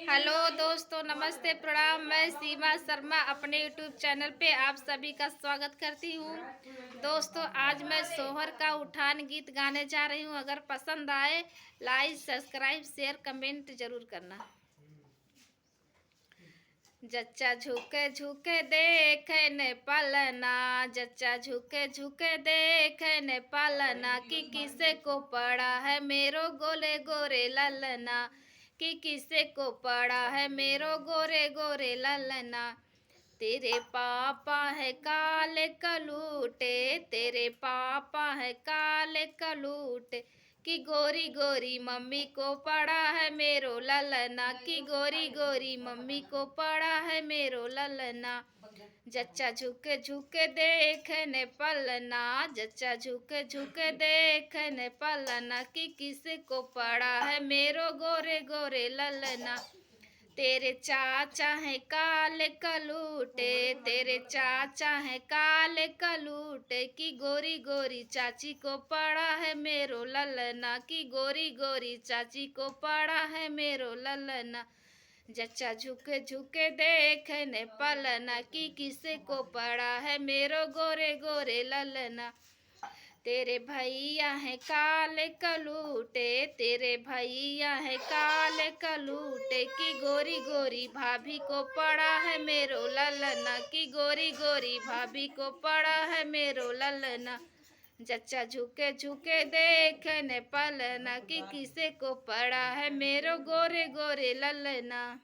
Hello दोस्तों, नमस्ते, प्रणाम। मैं सीमा शर्मा अपने यूट्यूब चैनल पे आप सभी का स्वागत करती हूँ। दोस्तों, आज मैं सोहर का उठान गीत गाने जा रही हूँ। अगर पसंद आए लाइक, सब्सक्राइब, शेयर, कमेंट जरूर करना। जच्चा झुके झुके देखे ने पालना, जच्चा झुके झुके देखे ने पालना, कि किसे को पड़ा है मेरो गोरे गोरे ललना, कि किसे को पड़ा है मेरो गोरे गोरे ललना। तेरे पापा है काले कलूटे, तेरे पापा है काले कलूटे, कि गोरी गोरी मम्मी को पड़ा है मेरो ललना, कि गोरी गोरी मम्मी को पड़ा है मेरो ललना। जच्चा झुके झुके देखने पलना, जच्चा झुके झुके देखने पलना, कि किसे को पड़ा है मेरो गोरे गोरे ललना। तेरे चाचा है काले कलूटे, तेरे चाचा है काले कलूटे, की गोरी गोरी चाची को पड़ा है मेरो ललना, की गोरी गोरी चाची को पड़ा है मेरो ललना। जच्चा झुके झुके देखने पलना, कि किसे को पड़ा है मेरो गोरे गोरे ललना। तेरे भैया है काले कलूटे, तेरे भैया है काले कलूटे, की गोरी गोरी भाभी को पड़ा है मेरो ललना, की गोरी गोरी भाभी को पड़ा है मेरो ललना। जच्चा झुके झुके देखने पलना, कि किसे को पड़ा है मेरो गोरे गोरे ललना।